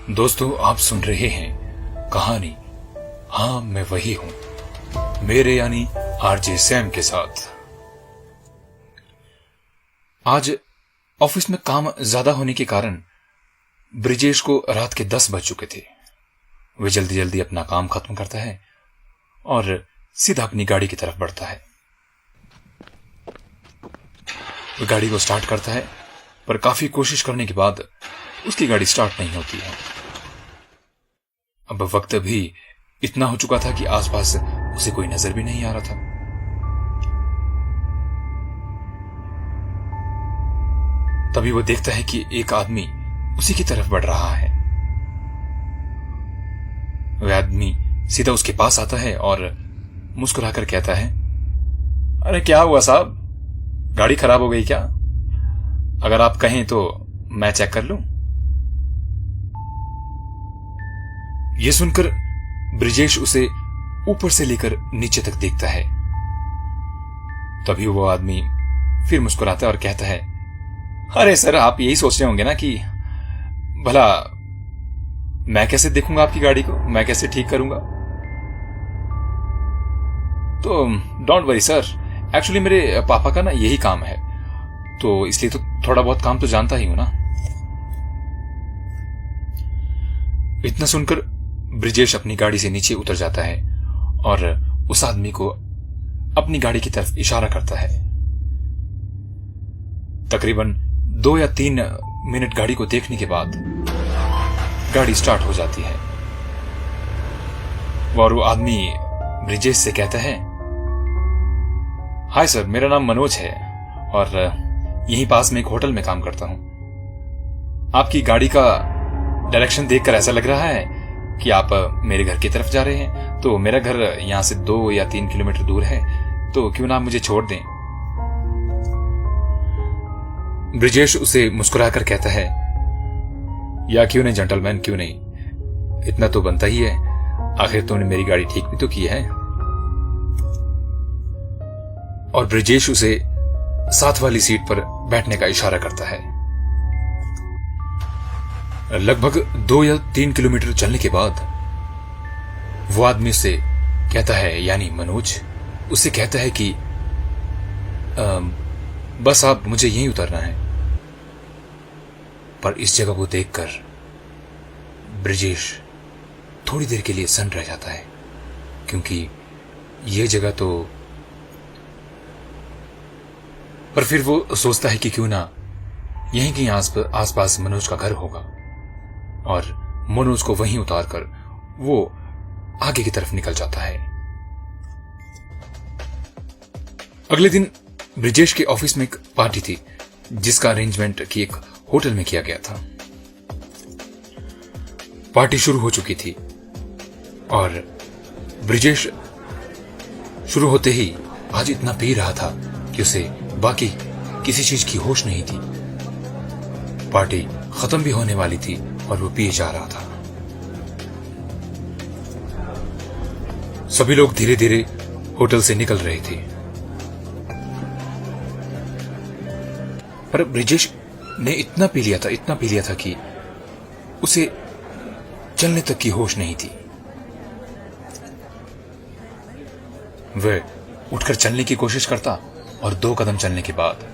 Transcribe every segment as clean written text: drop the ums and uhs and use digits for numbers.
दोस्तों, आप सुन रहे हैं कहानी हाँ मैं वही हूं, मेरे यानी आरजे सैम के साथ। आज ऑफिस में काम ज्यादा होने के कारण ब्रिजेश को रात के 10 बज चुके थे। वे जल्दी जल्दी अपना काम खत्म करता है और सीधा अपनी गाड़ी की तरफ बढ़ता है। वह गाड़ी को स्टार्ट करता है, पर काफी कोशिश करने के बाद उसकी गाड़ी स्टार्ट नहीं होती है। अब वक्त भी इतना हो चुका था कि आसपास उसे कोई नजर भी नहीं आ रहा था। तभी वो देखता है कि एक आदमी उसी की तरफ बढ़ रहा है। वह आदमी सीधा उसके पास आता है और मुस्कुराकर कहता है, अरे क्या हुआ साहब, गाड़ी खराब हो गई क्या? अगर आप कहें तो मैं चेक कर लूं। यह सुनकर ब्रिजेश उसे ऊपर से लेकर नीचे तक देखता है। तभी वो आदमी फिर मुस्कुराता है और कहता है, अरे सर, आप यही सोच रहे होंगे ना कि भला मैं कैसे देखूंगा आपकी गाड़ी को, मैं कैसे ठीक करूंगा। तो डोंट वरी सर, एक्चुअली मेरे पापा का ना यही काम है, तो इसलिए तो थोड़ा बहुत काम तो जानता ही हूं ना। इतना सुनकर ब्रिजेश अपनी गाड़ी से नीचे उतर जाता है और उस आदमी को अपनी गाड़ी की तरफ इशारा करता है। तकरीबन 2 या 3 मिनट गाड़ी को देखने के बाद गाड़ी स्टार्ट हो जाती है और वो आदमी ब्रिजेश से कहता है, हाय सर, मेरा नाम मनोज है और यहीं पास में एक होटल में काम करता हूं। आपकी गाड़ी का डायरेक्शन देखकर ऐसा लग रहा है कि आप मेरे घर की तरफ जा रहे हैं, तो मेरा घर यहां से 2 या 3 किलोमीटर दूर है, तो क्यों ना आप मुझे छोड़ दें। ब्रिजेश उसे मुस्कुराकर कहता है, या क्यों नहीं जेंटलमैन, क्यों नहीं, इतना तो बनता ही है, आखिर तुमने मेरी गाड़ी ठीक भी तो की है। और ब्रिजेश उसे साथ वाली सीट पर बैठने का इशारा करता है। लगभग 2 या 3 किलोमीटर चलने के बाद वो आदमी उससे कहता है, यानी मनोज उससे कहता है कि बस आप मुझे यहीं उतरना है। पर इस जगह को देखकर ब्रिजेश थोड़ी देर के लिए सन्न रह जाता है, क्योंकि यह जगह तो, पर फिर वो सोचता है कि क्यों ना यहीं कहीं आसपास मनोज का घर होगा और मनोज को वहीं उतारकर वो आगे की तरफ निकल जाता है। अगले दिन ब्रिजेश के ऑफिस में एक पार्टी थी जिसका अरेंजमेंट की एक होटल में किया गया था। पार्टी शुरू हो चुकी थी और ब्रिजेश शुरू होते ही आज इतना पी रहा था कि उसे बाकी किसी चीज की होश नहीं थी। पार्टी खत्म भी होने वाली थी और वो पिए जा रहा था। सभी लोग धीरे धीरे होटल से निकल रहे थे, पर ब्रिजेश ने इतना पी लिया था कि उसे चलने तक की होश नहीं थी। वह उठकर चलने की कोशिश करता और 2 कदम चलने के बाद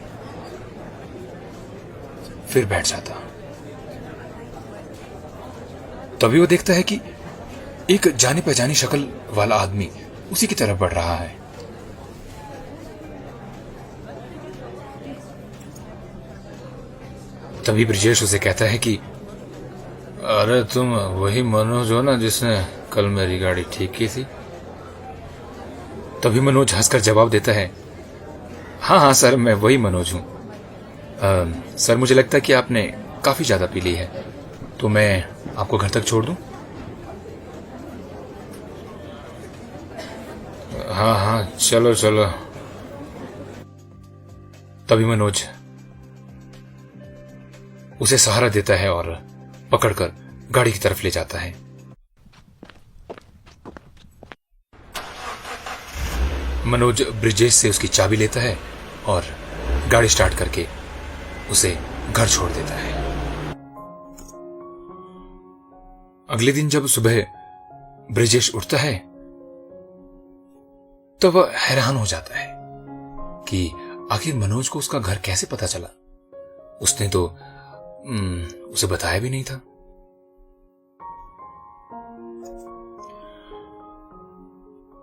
फिर बैठ जाता। तभी वो देखता है कि एक जानी पहचानी शक्ल वाला आदमी उसी की तरफ बढ़ रहा है। तभी ब्रिजेश उसे कहता है कि अरे तुम वही मनोज हो ना जिसने कल मेरी गाड़ी ठीक की थी? तभी मनोज हंसकर जवाब देता है, हाँ हाँ सर, मैं वही मनोज हूं। सर, मुझे लगता है कि आपने काफी ज्यादा पी ली है, तो मैं आपको घर तक छोड़ दूं? हाँ हाँ, चलो चलो। तभी मनोज उसे सहारा देता है और पकड़कर गाड़ी की तरफ ले जाता है। मनोज ब्रिजेश से उसकी चाबी लेता है और गाड़ी स्टार्ट करके उसे घर छोड़ देता है। अगले दिन जब सुबह ब्रिजेश उठता है तो वह हैरान हो जाता है कि आखिर मनोज को उसका घर कैसे पता चला। उसने तो उसे बताया भी नहीं था।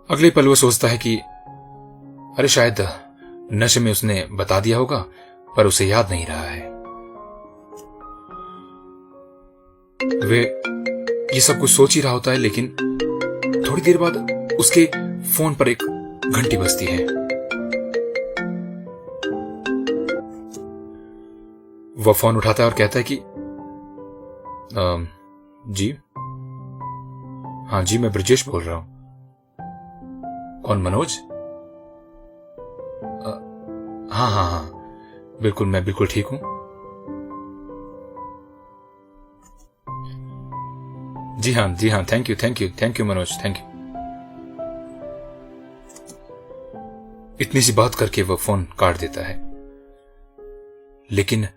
अगले पल वो सोचता है कि अरे शायद नशे में उसने बता दिया होगा, पर उसे याद नहीं रहा है। वे ये सब कुछ सोच ही रहा होता है, लेकिन थोड़ी देर बाद उसके फोन पर एक घंटी बजती है। वह फोन उठाता है और कहता है कि जी, हाँ जी, मैं ब्रिजेश बोल रहा हूं। कौन, मनोज? हाँ हाँ हाँ, बिल्कुल, मैं बिल्कुल ठीक हूं। जी हाँ जी हाँ, thank you Manoj, thank you. इतनी सी बात करके वह फोन काट देता है, लेकिन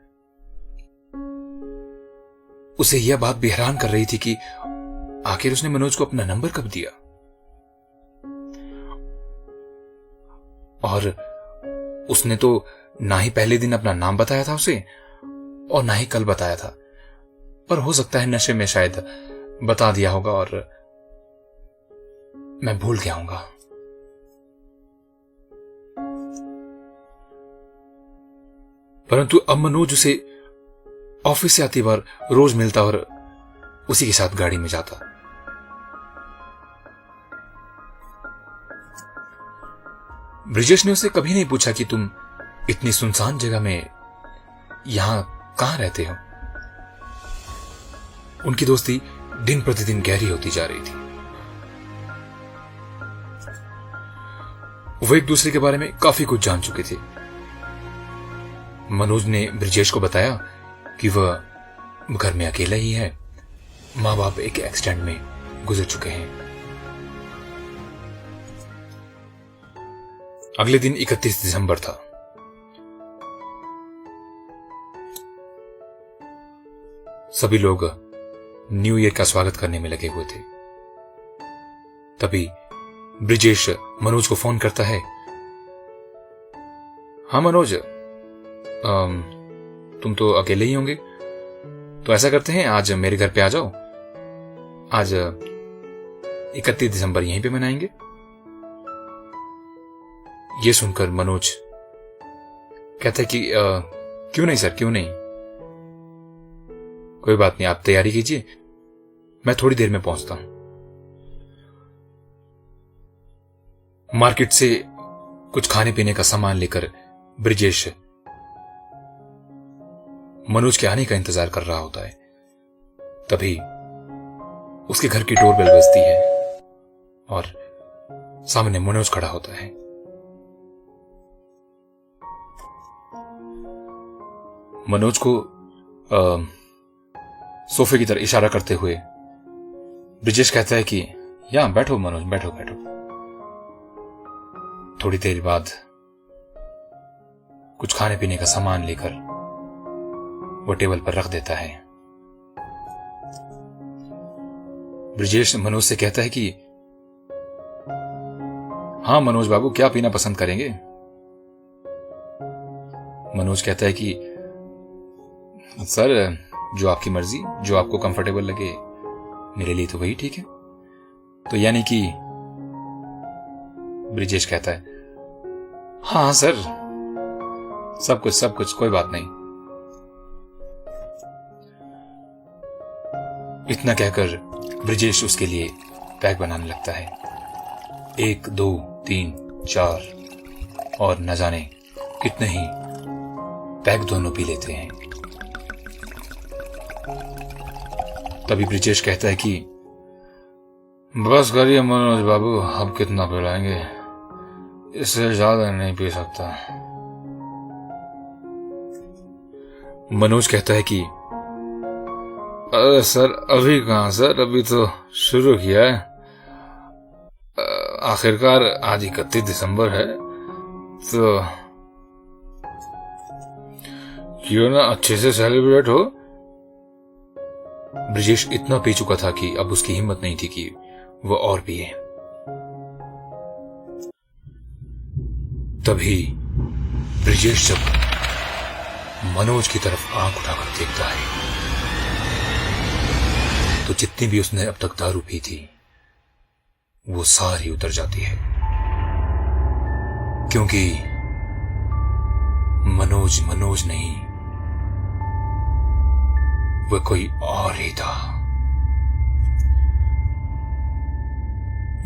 उसे यह बात भी हैरान कर रही थी कि आखिर उसने मनोज को अपना नंबर कब दिया, और उसने तो ना ही पहले दिन अपना नाम बताया था उसे और ना ही कल बताया था। पर हो सकता है नशे में शायद बता दिया होगा और मैं भूल गया हूंगा। परंतु अब मनोज उसे ऑफिस से आती बार रोज मिलता और उसी के साथ गाड़ी में जाता। ब्रिजेश ने उसे कभी नहीं पूछा कि तुम इतनी सुनसान जगह में यहां कहां रहते हो। उनकी दोस्ती दिन प्रतिदिन गहरी होती जा रही थी। वो एक दूसरे के बारे में काफी कुछ जान चुके थे। मनोज ने ब्रिजेश को बताया कि वह घर में अकेला ही है, मां बाप एक एक्सीडेंट में गुजर चुके हैं। अगले दिन 31 दिसंबर था। सभी लोग न्यू ईयर का स्वागत करने में लगे हुए थे। तभी ब्रिजेश मनोज को फोन करता है। हाँ मनोज, तुम तो अकेले ही होंगे, तो ऐसा करते हैं आज मेरे घर पे आ जाओ। आज 31 दिसंबर यहीं पे मनाएंगे। ये सुनकर मनोज कहता है कि क्यों नहीं सर, क्यों नहीं, कोई बात नहीं, आप तैयारी कीजिए, मैं थोड़ी देर में पहुंचता हूं। मार्केट से कुछ खाने पीने का सामान लेकर ब्रिजेश मनोज के आने का इंतजार कर रहा होता है। तभी उसके घर की डोरबेल बजती है और सामने मनोज खड़ा होता है। मनोज को सोफे की तरफ इशारा करते हुए ब्रिजेश कहता है कि यहां बैठो मनोज, बैठो बैठो। थोड़ी देर बाद कुछ खाने पीने का सामान लेकर वो टेबल पर रख देता है। ब्रिजेश मनोज से कहता है कि हाँ मनोज बाबू, क्या पीना पसंद करेंगे? मनोज कहता है कि सर, जो आपकी मर्जी, जो आपको कंफर्टेबल लगे, मेरे लिए तो वही ठीक है। तो यानी कि ब्रिजेश कहता है हाँ सर, सब कुछ, कोई बात नहीं। इतना कहकर ब्रिजेश उसके लिए पैक बनाने लगता है। 1 2 3 4 और न जाने कितने ही पैक दोनों पी लेते हैं। तभी ब्रिजेश कहता है कि बस करिए मनोज बाबू, अब कितना पिलाएंगे, इससे ज्यादा नहीं पी सकता। मनोज कहता है कि अरे सर, अभी कहां सर, अभी तो शुरू किया है। आखिरकार आज 31 दिसंबर है, तो क्यों ना अच्छे से सेलिब्रेट हो। ब्रिजेश इतना पी चुका था कि अब उसकी हिम्मत नहीं थी कि वह और पिए। तभी ब्रिजेश जब मनोज की तरफ आंख उठाकर देखता है तो जितनी भी उसने अब तक दारू पी थी वो सारी उतर जाती है, क्योंकि मनोज नहीं, वह कोई और ही था।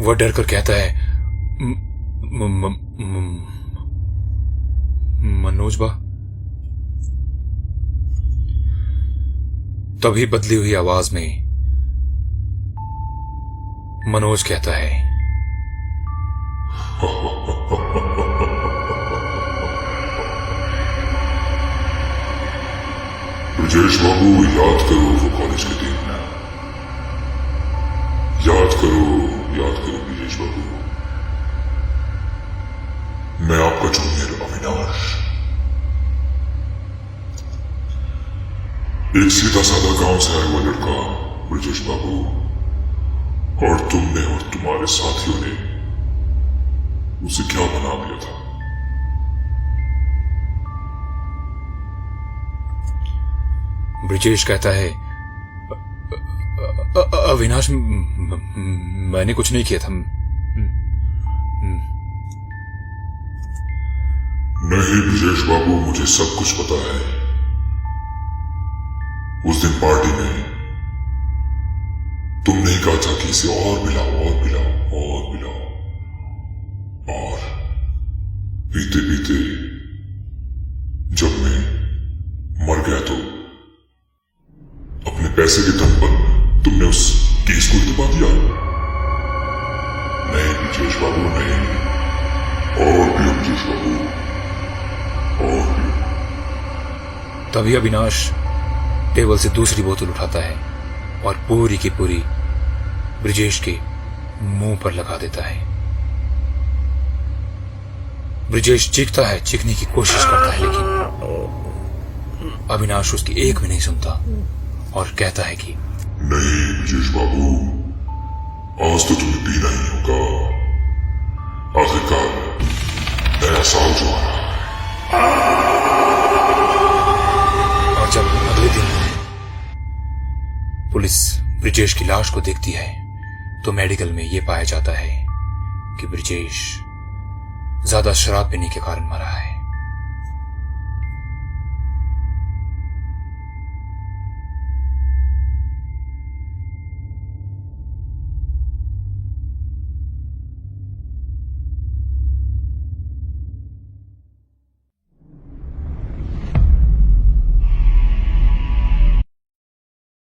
वह डर कर कहता है, मनोज बा। तभी बदली हुई आवाज में मनोज कहता है, ब्रिजेश बाबू, याद करो वो कॉलेज के दिन। याद करो ब्रिजेश बाबू। मैं आपका जूनियर अविनाश, एक सीधा साधा गांव से आया हुआ लड़का ब्रिजेश बाबू, और तुमने और तुम्हारे साथियों ने उसे क्या बना दिया था। ब्रिजेश कहता है, अविनाश, मैंने कुछ नहीं किया था। नहीं ब्रिजेश बाबू, मुझे सब कुछ पता है। उस दिन पार्टी में तुमने कहा था कि इसे और पिलाओ, और पीते पीते जब मैं मर गया तो अपने पैसे के दम पर तुमने उस केस को दबा दिया। नहीं ब्रिजेश बाबू, नहीं। और भी ब्रिजेश बाबू, और भी। तभी अविनाश टेबल से दूसरी बोतल उठाता है और पूरी की पूरी ब्रिजेश के मुंह पर लगा देता है। ब्रिजेश चीखता है, चीखने की कोशिश करता है, लेकिन अविनाश उसकी एक भी नहीं सुनता और कहता है कि नहीं ब्रिजेश बाबू, आज तो तुम्हें पीना ही होगा। आखिरकार नया साल जो आ रहा है। और जब अगले दिन पुलिस ब्रिजेश की लाश को देखती है तो मेडिकल में यह पाया जाता है कि ब्रिजेश ज्यादा शराब पीने के कारण मरा है।